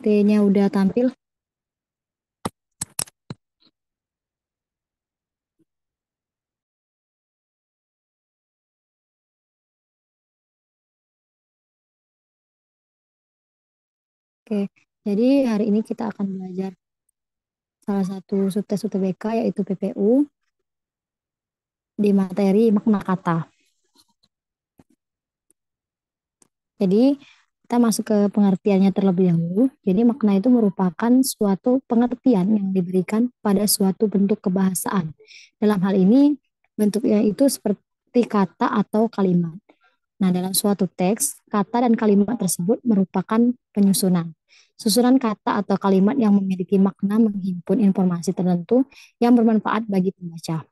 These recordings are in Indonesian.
T-nya udah tampil. Oke, jadi hari ini kita akan belajar salah satu subtes UTBK yaitu PPU di materi makna kata. Jadi kita masuk ke pengertiannya terlebih dahulu. Jadi makna itu merupakan suatu pengertian yang diberikan pada suatu bentuk kebahasaan. Dalam hal ini bentuknya itu seperti kata atau kalimat. Nah, dalam suatu teks, kata dan kalimat tersebut merupakan penyusunan. Susunan kata atau kalimat yang memiliki makna menghimpun informasi tertentu yang bermanfaat bagi pembaca.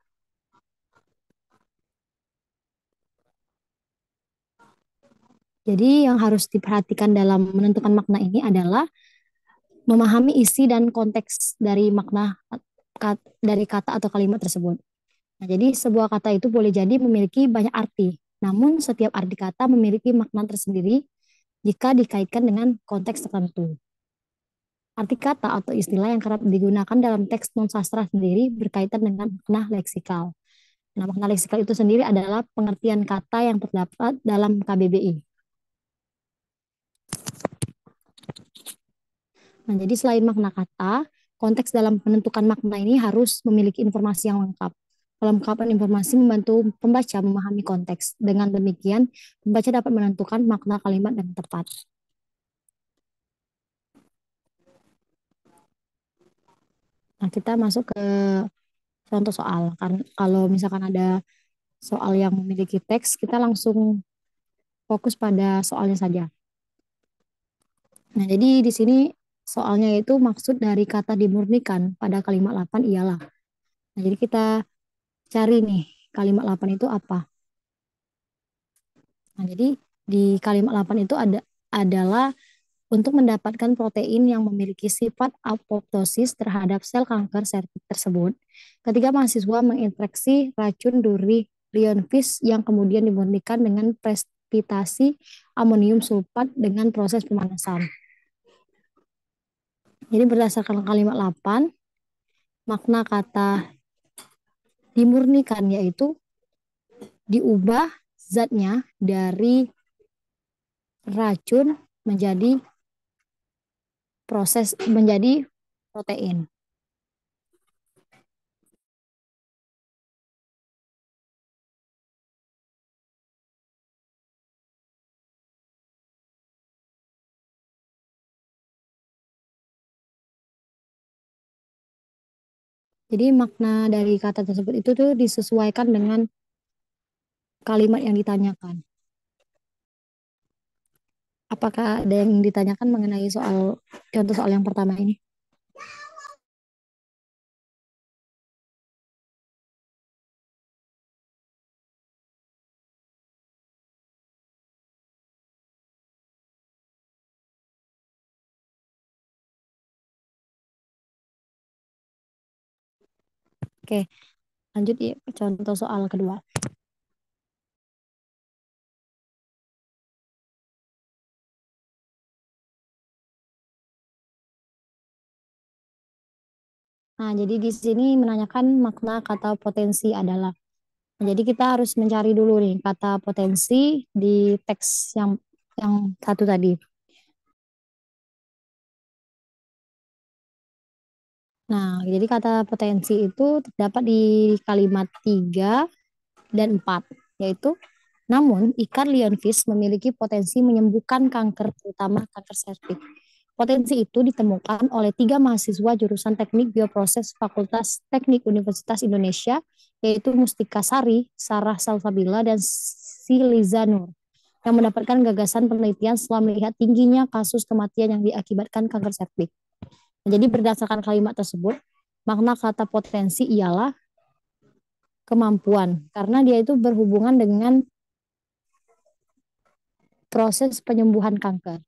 Jadi yang harus diperhatikan dalam menentukan makna ini adalah memahami isi dan konteks dari makna dari kata atau kalimat tersebut. Nah, jadi sebuah kata itu boleh jadi memiliki banyak arti, namun setiap arti kata memiliki makna tersendiri jika dikaitkan dengan konteks tertentu. Arti kata atau istilah yang kerap digunakan dalam teks non-sastra sendiri berkaitan dengan makna leksikal. Nah, makna leksikal itu sendiri adalah pengertian kata yang terdapat dalam KBBI. Nah, jadi selain makna kata, konteks dalam menentukan makna ini harus memiliki informasi yang lengkap. Kelengkapan informasi membantu pembaca memahami konteks. Dengan demikian, pembaca dapat menentukan makna kalimat dengan tepat. Nah, kita masuk ke contoh soal. Karena kalau misalkan ada soal yang memiliki teks, kita langsung fokus pada soalnya saja. Nah, jadi di sini soalnya itu maksud dari kata dimurnikan pada kalimat 8 ialah. Nah, jadi kita cari nih kalimat 8 itu apa. Nah, jadi di kalimat 8 itu adalah untuk mendapatkan protein yang memiliki sifat apoptosis terhadap sel kanker serviks tersebut. Ketika mahasiswa menginfeksi racun duri lionfish yang kemudian dimurnikan dengan presipitasi amonium sulfat dengan proses pemanasan. Jadi berdasarkan kalimat 8, makna kata dimurnikan yaitu diubah zatnya dari racun menjadi proses menjadi protein. Jadi makna dari kata tersebut itu tuh disesuaikan dengan kalimat yang ditanyakan. Apakah ada yang ditanyakan mengenai contoh soal yang pertama ini? Oke, lanjut ya contoh soal kedua. Nah, jadi di sini menanyakan makna kata potensi adalah. Nah, jadi kita harus mencari dulu nih kata potensi di teks yang satu tadi. Nah, jadi kata potensi itu terdapat di kalimat 3 dan 4, yaitu namun ikan lionfish memiliki potensi menyembuhkan kanker, terutama kanker serviks. Potensi itu ditemukan oleh 3 mahasiswa jurusan Teknik Bioproses Fakultas Teknik Universitas Indonesia, yaitu Mustika Sari, Sarah Salsabila, dan Siliza Nur, yang mendapatkan gagasan penelitian setelah melihat tingginya kasus kematian yang diakibatkan kanker serviks. Jadi berdasarkan kalimat tersebut, makna kata potensi ialah kemampuan, karena dia itu berhubungan dengan proses penyembuhan kanker.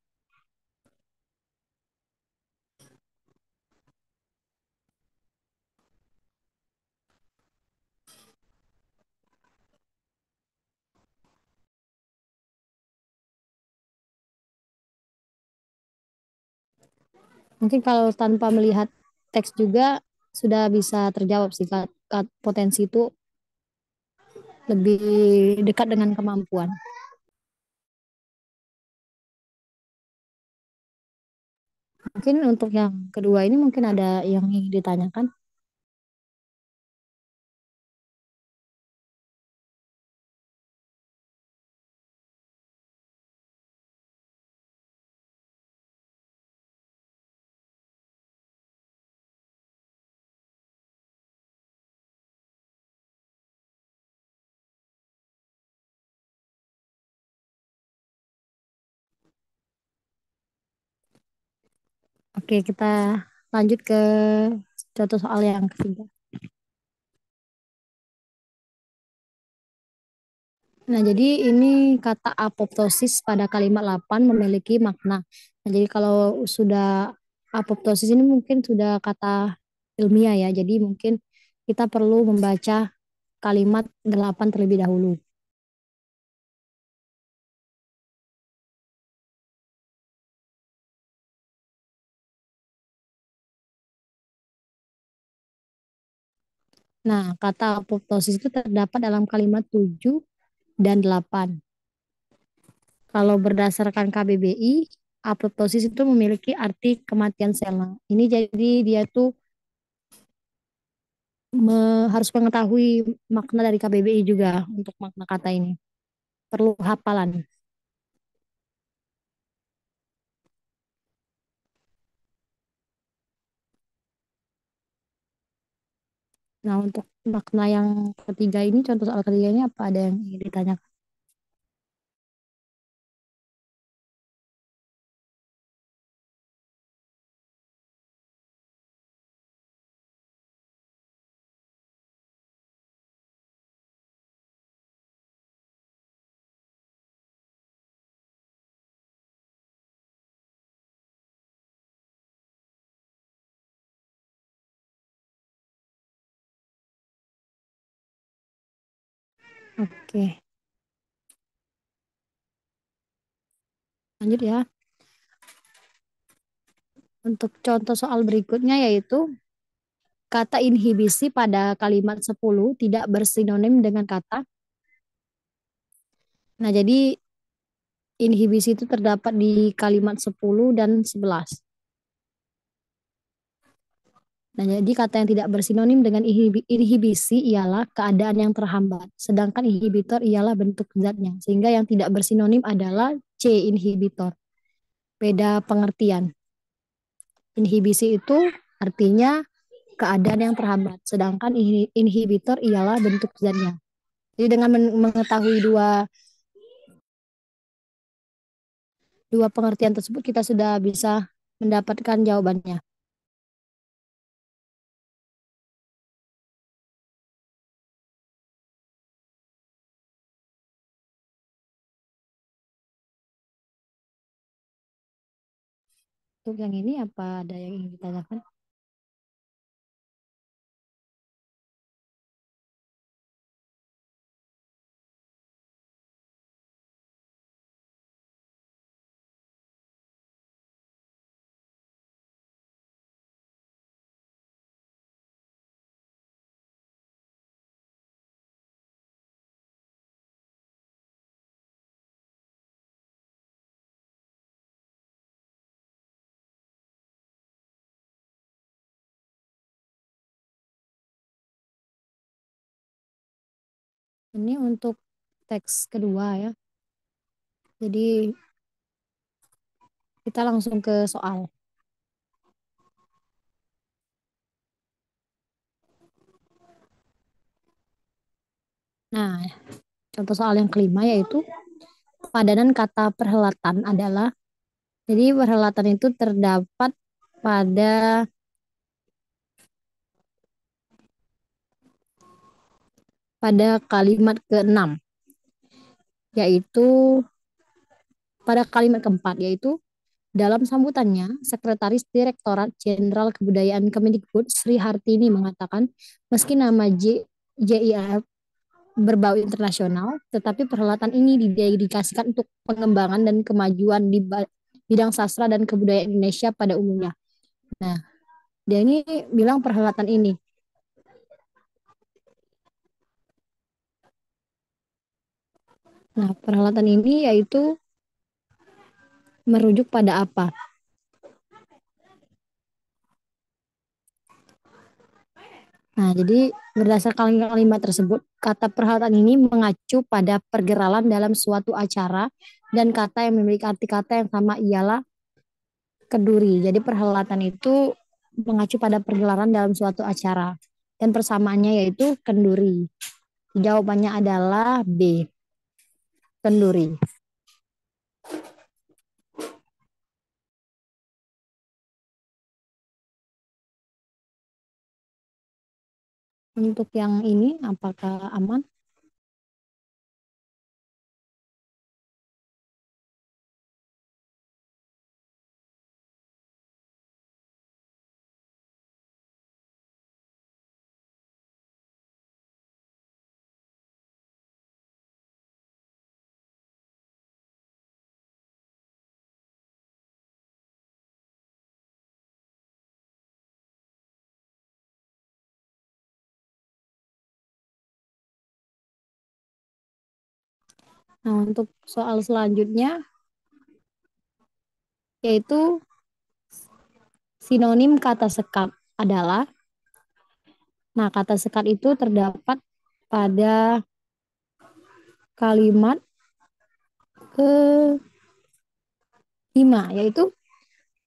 Mungkin kalau tanpa melihat teks juga sudah bisa terjawab sih Kak. Potensi itu lebih dekat dengan kemampuan. Mungkin untuk yang kedua ini mungkin ada yang ingin ditanyakan. Oke, kita lanjut ke contoh soal yang ketiga. Nah, jadi ini kata apoptosis pada kalimat 8 memiliki makna. Nah, jadi kalau sudah apoptosis ini mungkin sudah kata ilmiah ya. Jadi mungkin kita perlu membaca kalimat 8 terlebih dahulu. Nah, kata apoptosis itu terdapat dalam kalimat 7 dan 8. Kalau berdasarkan KBBI, apoptosis itu memiliki arti kematian sel. Nah, ini jadi dia tuh harus mengetahui makna dari KBBI juga untuk makna kata ini. Perlu hafalan. Nah, untuk makna yang ketiga ini, contoh soal ketiga ini apa ada yang ingin ditanyakan? Oke, lanjut ya. Untuk contoh soal berikutnya yaitu kata inhibisi pada kalimat 10 tidak bersinonim dengan kata. Nah, jadi inhibisi itu terdapat di kalimat 10 dan 11. Nah, jadi kata yang tidak bersinonim dengan inhibisi ialah keadaan yang terhambat, sedangkan inhibitor ialah bentuk zatnya. Sehingga yang tidak bersinonim adalah C inhibitor. Beda pengertian. Inhibisi itu artinya keadaan yang terhambat, sedangkan inhibitor ialah bentuk zatnya. Jadi dengan mengetahui dua pengertian tersebut kita sudah bisa mendapatkan jawabannya. Untuk yang ini apa ada yang ingin ditanyakan? Ini untuk teks kedua ya. Jadi kita langsung ke soal. Nah, contoh soal yang kelima yaitu padanan kata perhelatan adalah, jadi perhelatan itu terdapat pada pada kalimat keenam, yaitu pada kalimat keempat, yaitu dalam sambutannya, Sekretaris Direktorat Jenderal Kebudayaan Kemendikbud Sri Hartini mengatakan, meski nama JIF berbau internasional, tetapi perhelatan ini didedikasikan untuk pengembangan dan kemajuan di bidang sastra dan kebudayaan Indonesia pada umumnya. Nah, dia ini bilang perhelatan ini. Nah, perhelatan ini yaitu merujuk pada apa? Nah, jadi berdasarkan kalimat tersebut, kata perhelatan ini mengacu pada pergeralan dalam suatu acara dan kata yang memiliki arti kata yang sama ialah keduri. Jadi perhelatan itu mengacu pada pergelaran dalam suatu acara dan persamaannya yaitu kenduri. Jawabannya adalah B, kenduri. Untuk yang ini apakah aman? Nah, untuk soal selanjutnya yaitu sinonim kata sekat adalah, nah kata sekat itu terdapat pada kalimat kelima, yaitu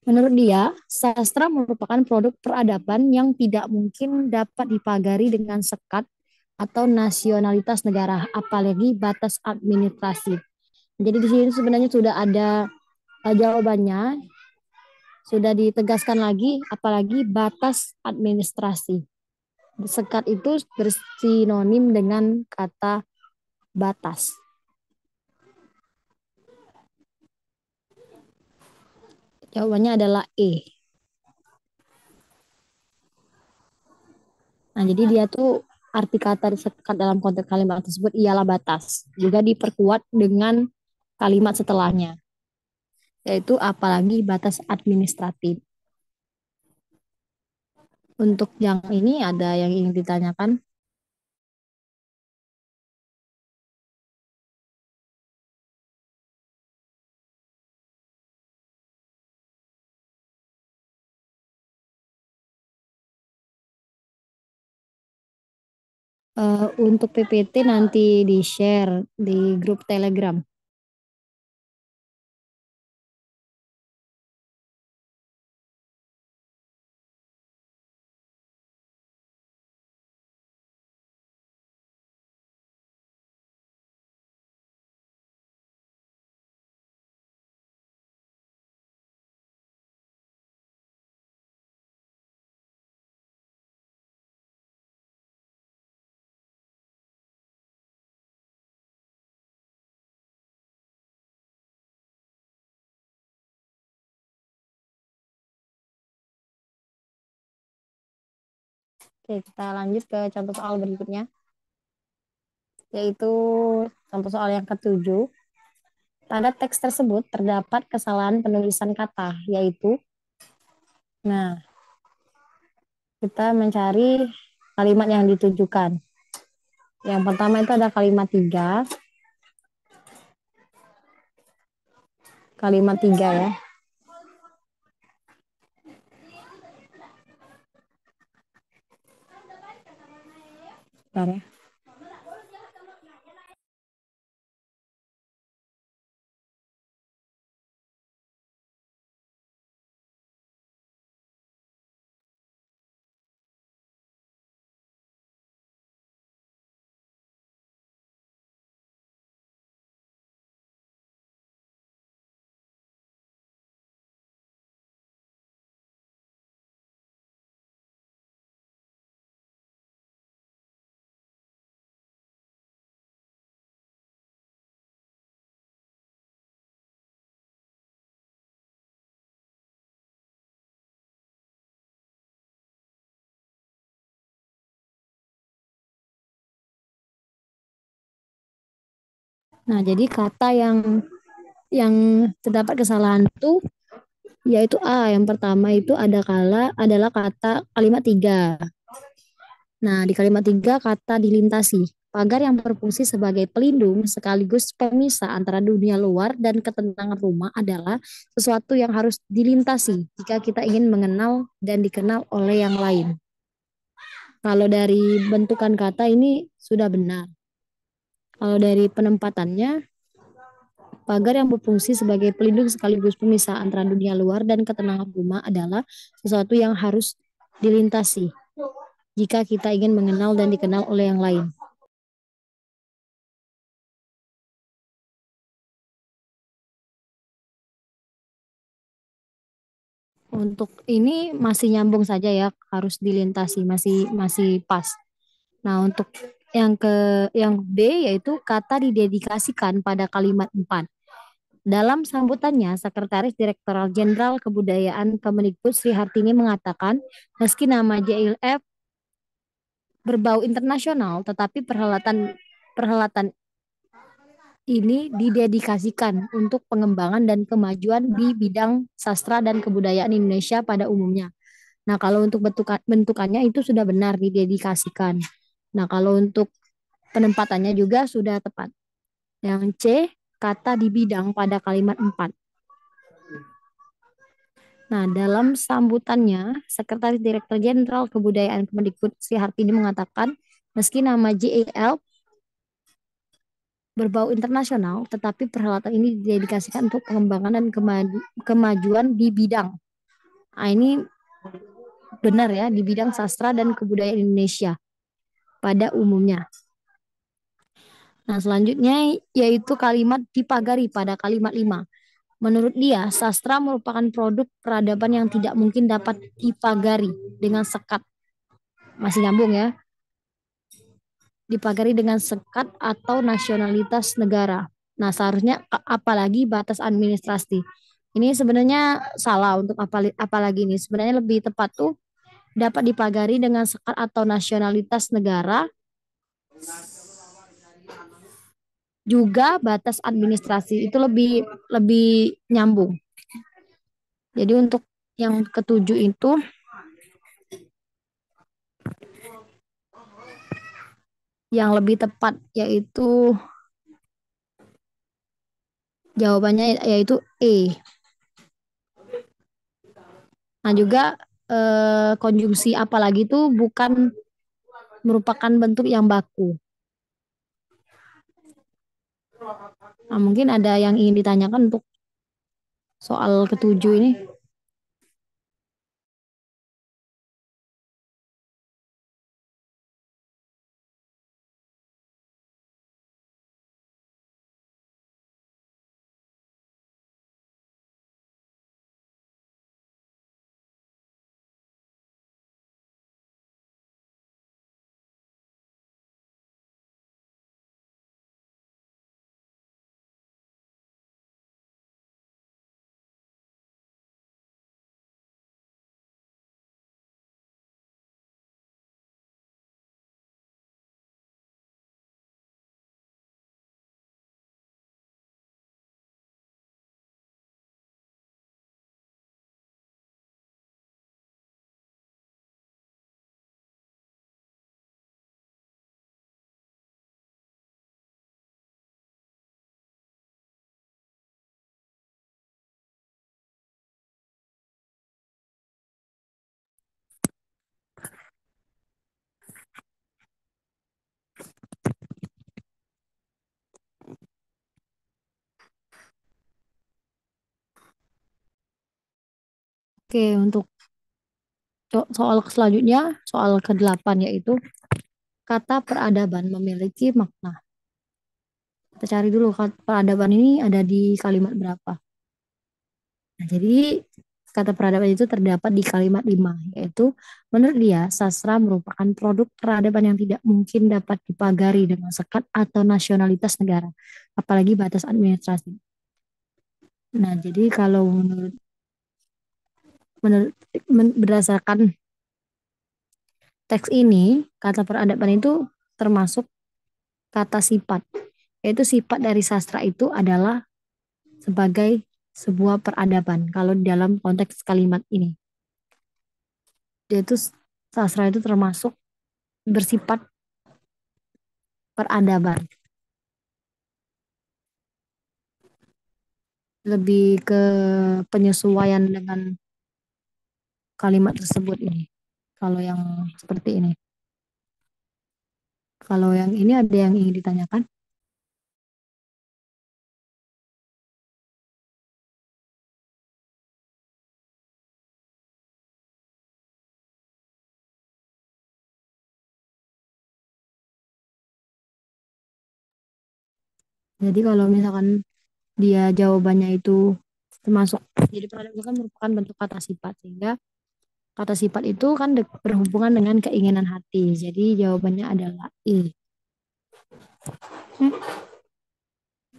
menurut dia, sastra merupakan produk peradaban yang tidak mungkin dapat dipagari dengan sekat atau nasionalitas negara, apalagi batas administrasi. Jadi di sini sebenarnya sudah ada jawabannya, sudah ditegaskan lagi, apalagi batas administrasi. Sekat itu bersinonim dengan kata batas. Jawabannya adalah E. Nah, jadi dia tuh arti kata sekat dalam konteks kalimat tersebut ialah batas. Juga diperkuat dengan kalimat setelahnya, yaitu apalagi batas administratif. Untuk yang ini ada yang ingin ditanyakan. Untuk PPT nanti di-share di grup Telegram. Oke, kita lanjut ke contoh soal berikutnya, yaitu contoh soal yang ketujuh. Pada teks tersebut terdapat kesalahan penulisan kata, yaitu, nah, kita mencari kalimat yang ditujukan. Yang pertama itu ada kalimat tiga. Kalimat tiga ya. Bentar ya. Nah, jadi kata yang terdapat kesalahan itu Yaitu A, yang pertama itu adalah kata kalimat tiga. Nah, di kalimat tiga kata dilintasi. Pagar yang berfungsi sebagai pelindung sekaligus pemisah antara dunia luar dan ketenangan rumah adalah sesuatu yang harus dilintasi jika kita ingin mengenal dan dikenal oleh yang lain. Kalau dari bentukan kata ini sudah benar. Kalau dari penempatannya, pagar yang berfungsi sebagai pelindung sekaligus pemisah antara dunia luar dan ketenangan rumah adalah sesuatu yang harus dilintasi jika kita ingin mengenal dan dikenal oleh yang lain. Untuk ini masih nyambung saja ya, harus dilintasi, masih masih pas. Nah, untuk yang B yaitu kata didedikasikan pada kalimat 4. Dalam sambutannya, Sekretaris Direktoral Jenderal Kebudayaan Kemendikbud Sri Hartini mengatakan, meski nama JLF berbau internasional, tetapi perhelatan perhelatan ini didedikasikan untuk pengembangan dan kemajuan di bidang sastra dan kebudayaan Indonesia pada umumnya. Nah, kalau untuk bentukannya itu sudah benar didedikasikan. Nah, kalau untuk penempatannya juga sudah tepat. Yang C, kata di bidang pada kalimat 4. Nah, dalam sambutannya, Sekretaris Direktur Jenderal Kebudayaan Kemendikbud Sri Hartini mengatakan, meski nama JEL berbau internasional, tetapi perhelatan ini didedikasikan untuk pengembangan dan kemajuan di bidang. Nah, ini benar ya, di bidang sastra dan kebudayaan Indonesia pada umumnya. Nah, selanjutnya yaitu kalimat dipagari pada kalimat 5. Menurut dia, sastra merupakan produk peradaban yang tidak mungkin dapat dipagari dengan sekat. Masih nyambung ya. Dipagari dengan sekat atau nasionalitas negara. Nah, seharusnya apalagi batas administrasi. Ini sebenarnya salah untuk apalagi ini. Sebenarnya lebih tepat tuh dapat dipagari dengan sekat atau nasionalitas negara juga batas administrasi itu lebih lebih nyambung. Jadi untuk yang ketujuh itu yang lebih tepat yaitu jawabannya yaitu E. Nah juga konjungsi apalagi itu bukan merupakan bentuk yang baku. Nah, mungkin ada yang ingin ditanyakan untuk soal ketujuh ini. Oke, untuk soal selanjutnya, soal ke-8 yaitu kata peradaban memiliki makna. Kita cari dulu peradaban ini ada di kalimat berapa. Nah, jadi kata peradaban itu terdapat di kalimat 5, yaitu menurut dia sastra merupakan produk peradaban yang tidak mungkin dapat dipagari dengan sekat atau nasionalitas negara, apalagi batas administrasi. Nah, jadi kalau menurut, menurut berdasarkan teks ini, kata peradaban itu termasuk kata sifat, yaitu sifat dari sastra itu adalah sebagai sebuah peradaban. Kalau dalam konteks kalimat ini, yaitu sastra itu termasuk bersifat peradaban, lebih ke penyesuaian dengan kalimat tersebut ini. Kalau yang seperti ini, kalau yang ini ada yang ingin ditanyakan. Jadi kalau misalkan dia jawabannya itu termasuk, jadi peradaban itu kan merupakan bentuk kata sifat, sehingga kata sifat itu kan berhubungan dengan keinginan hati. Jadi jawabannya adalah I. Hmm,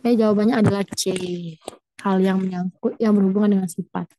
jawabannya adalah C. Hal yang menyangkut, yang berhubungan dengan sifat.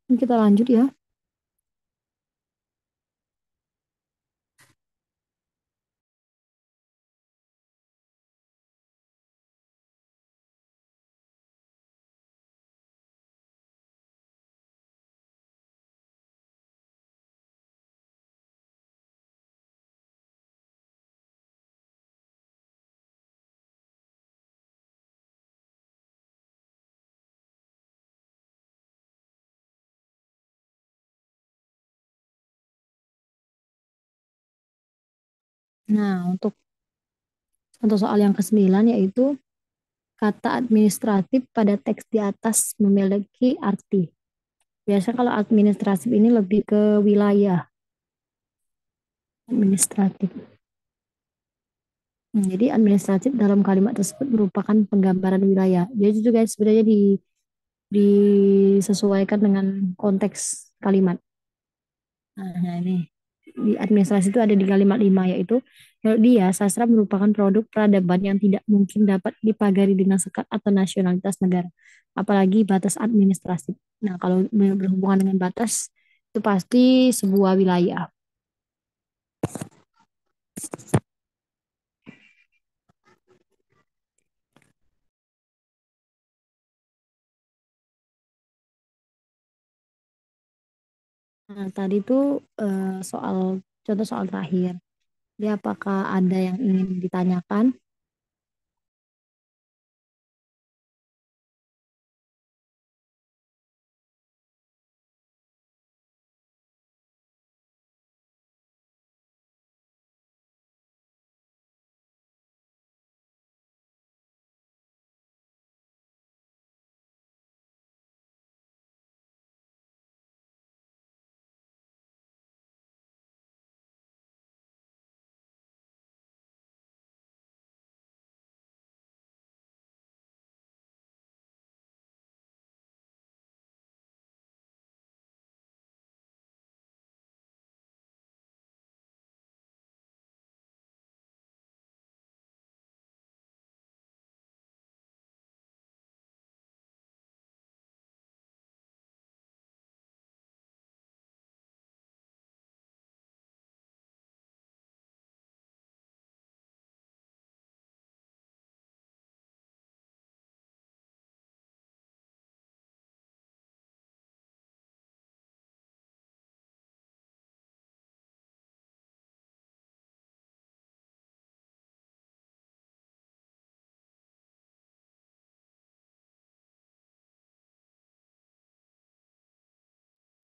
Ini kita lanjut ya. Nah, untuk soal yang ke-9 yaitu kata administratif pada teks di atas memiliki arti. Biasanya kalau administratif ini lebih ke wilayah administratif. Jadi administratif dalam kalimat tersebut merupakan penggambaran wilayah. Jadi juga sebenarnya disesuaikan dengan konteks kalimat. Nah, ini di administrasi itu ada di kalimat 5 yaitu menurut dia sastra merupakan produk peradaban yang tidak mungkin dapat dipagari dengan sekat atau nasionalitas negara, apalagi batas administratif. Nah, kalau berhubungan dengan batas itu pasti sebuah wilayah. Nah, tadi tuh soal contoh soal terakhir. Jadi apakah ada yang ingin ditanyakan?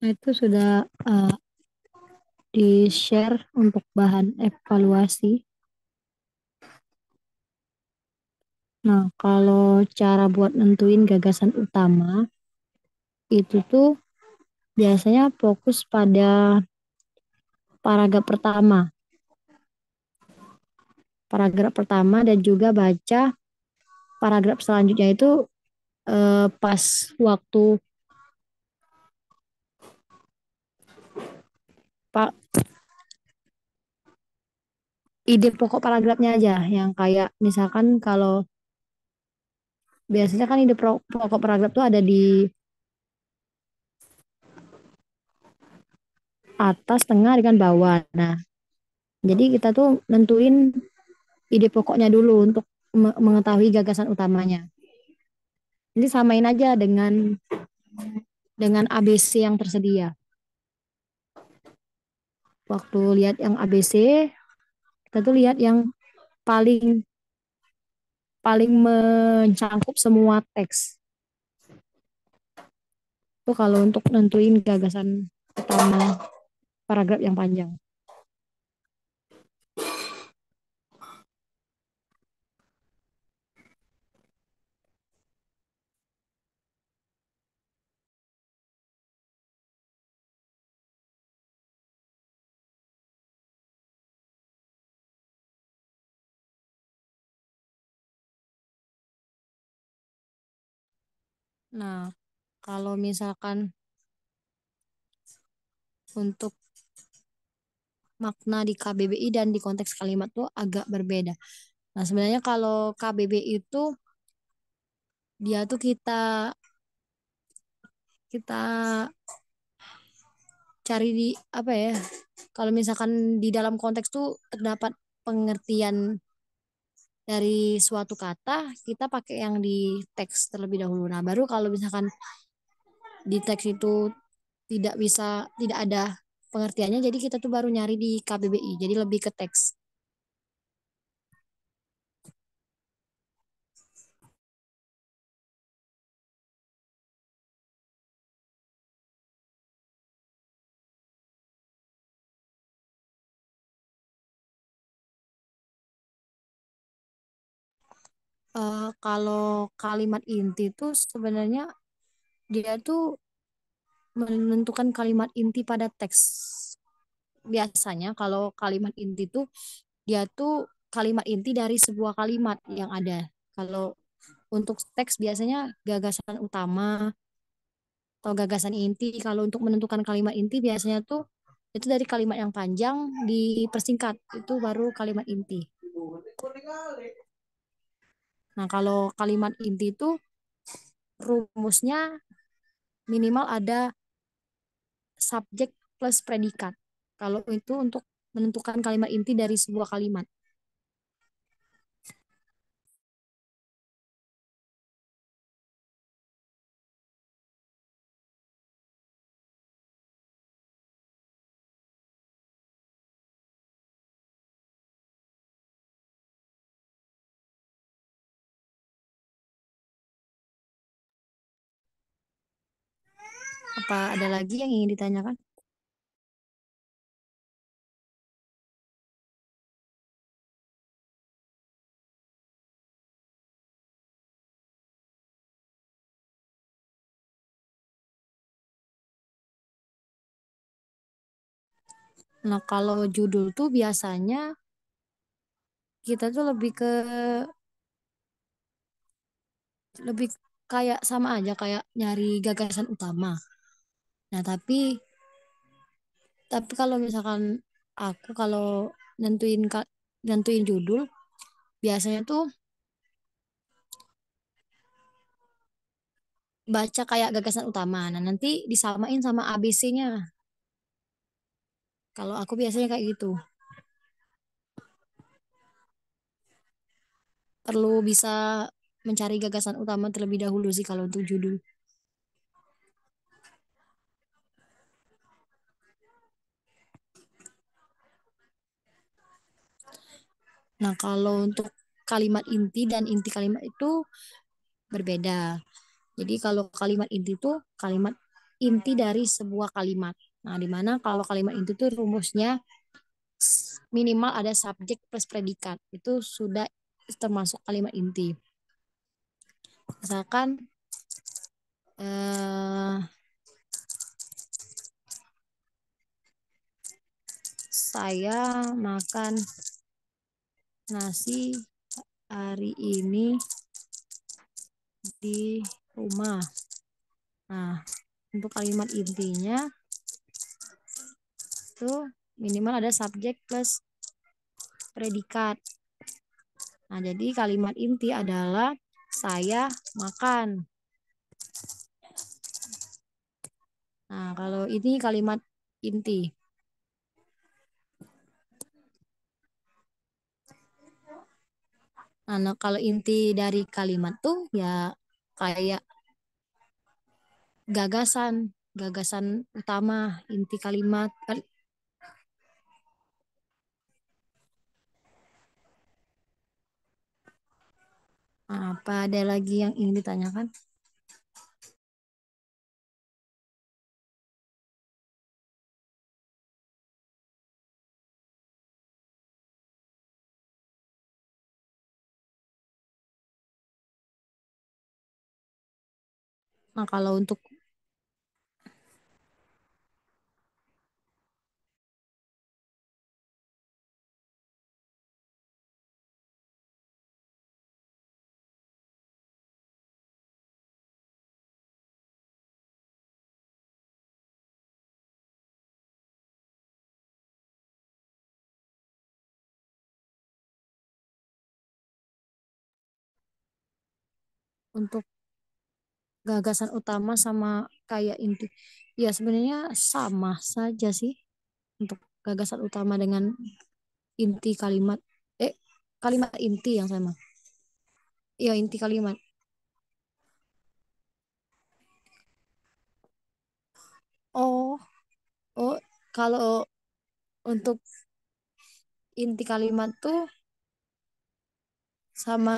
Nah, itu sudah eh, di-share untuk bahan evaluasi. Nah, kalau cara buat nentuin gagasan utama, itu tuh biasanya fokus pada paragraf pertama. Paragraf pertama dan juga baca paragraf selanjutnya itu pas waktu Pak ide pokok paragrafnya aja yang kayak misalkan kalau biasanya kan ide pokok paragraf tuh ada di atas, tengah, dengan bawah. Nah, jadi kita tuh nentuin ide pokoknya dulu untuk mengetahui gagasan utamanya. Ini samain aja dengan ABC yang tersedia. Waktu lihat yang ABC, kita tuh lihat yang paling paling mencangkup semua teks. Itu kalau untuk nentuin gagasan utama paragraf yang panjang. Nah, kalau misalkan untuk makna di KBBI dan di konteks kalimat tuh agak berbeda. Nah, sebenarnya kalau KBBI itu dia tuh kita kita cari di apa ya? Kalau misalkan di dalam konteks tuh terdapat pengertian dari suatu kata, kita pakai yang di teks terlebih dahulu. Nah, baru kalau misalkan di teks itu tidak ada pengertiannya, jadi kita tuh baru nyari di KBBI. Jadi lebih ke teks. Kalau kalimat inti tuh sebenarnya dia tuh menentukan kalimat inti pada teks. Biasanya kalau kalimat inti tuh dia tuh kalimat inti dari sebuah kalimat yang ada. Kalau untuk teks biasanya gagasan utama atau gagasan inti. Kalau untuk menentukan kalimat inti biasanya tuh itu dari kalimat yang panjang dipersingkat. Itu baru kalimat inti. Nah, kalau kalimat inti itu rumusnya minimal ada subjek plus predikat. Kalau itu untuk menentukan kalimat inti dari sebuah kalimat. Apa ada lagi yang ingin ditanyakan? Nah, kalau judul tuh biasanya kita tuh lebih kayak sama aja kayak nyari gagasan utama. Nah, tapi kalau misalkan aku kalau nentuin nentuin judul biasanya tuh baca kayak gagasan utama. Nah, nanti disamain sama ABC-nya. Kalau aku biasanya kayak gitu. Perlu bisa mencari gagasan utama terlebih dahulu sih kalau untuk judul. Nah, kalau untuk kalimat inti dan inti kalimat itu berbeda. Jadi kalau kalimat inti itu kalimat inti dari sebuah kalimat. Nah, di mana kalau kalimat inti itu rumusnya minimal ada subjek plus predikat. Itu sudah termasuk kalimat inti. Misalkan eh, saya makan nasi hari ini di rumah. Nah, untuk kalimat intinya itu minimal ada subjek plus predikat. Nah, jadi kalimat inti adalah saya makan. Nah, kalau ini kalimat inti. Nah, kalau inti dari kalimat tuh ya kayak gagasan, gagasan utama, inti kalimat. Apa ada lagi yang ingin ditanyakan? Nah, kalau untuk gagasan utama sama kayak inti, ya sebenarnya sama saja sih untuk gagasan utama dengan inti kalimat, eh kalimat inti yang sama. Ya inti kalimat. Oh, oh, kalau untuk inti kalimat tuh sama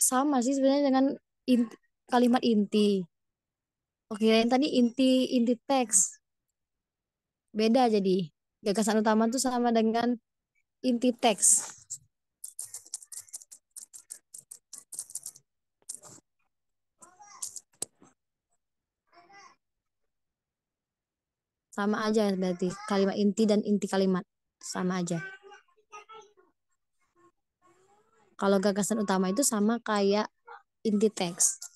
sama sih sebenarnya dengan inti, kalimat inti. Oke, yang tadi inti inti teks beda jadi gagasan utama tuh sama dengan inti teks sama aja berarti kalimat inti dan inti kalimat sama aja. Kalau gagasan utama itu sama kayak inti teks.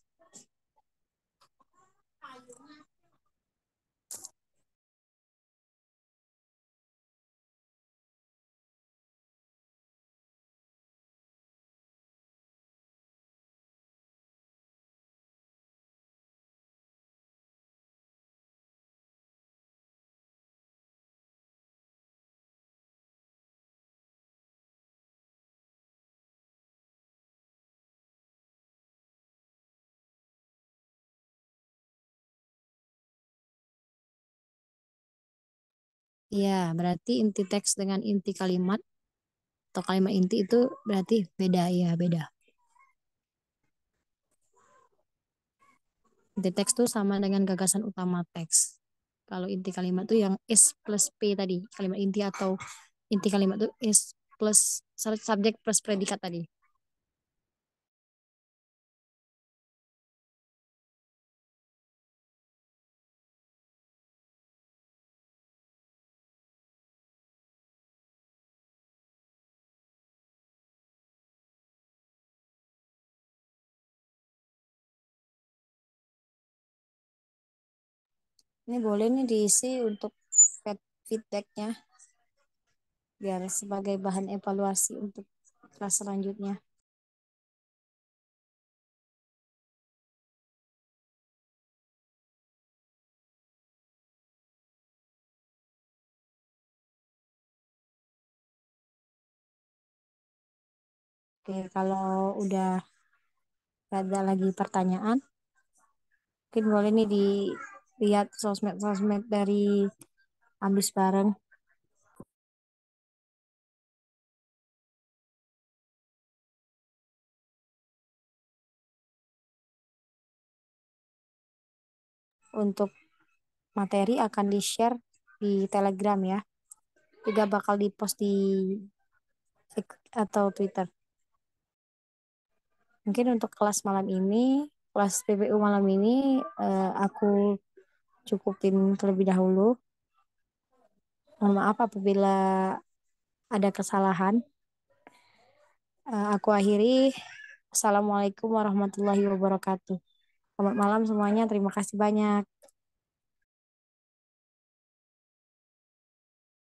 Iya, berarti inti teks dengan inti kalimat atau kalimat inti itu berarti beda ya, beda. Inti teks tuh sama dengan gagasan utama teks. Kalau inti kalimat tuh yang is plus P tadi, kalimat inti atau inti kalimat tuh is plus subjek plus predikat tadi. Ini boleh nih diisi untuk feedbacknya biar sebagai bahan evaluasi untuk kelas selanjutnya. Oke, kalau udah ada lagi pertanyaan, mungkin boleh nih dilihat sosmed-sosmed dari Ambis bareng untuk materi akan di-share di Telegram ya. Juga bakal di-post di atau Twitter. Mungkin untuk kelas malam ini, kelas PPU malam ini aku cukupin terlebih dahulu. Mohon maaf apabila ada kesalahan. Aku akhiri. Assalamualaikum warahmatullahi wabarakatuh. Selamat malam semuanya. Terima kasih banyak.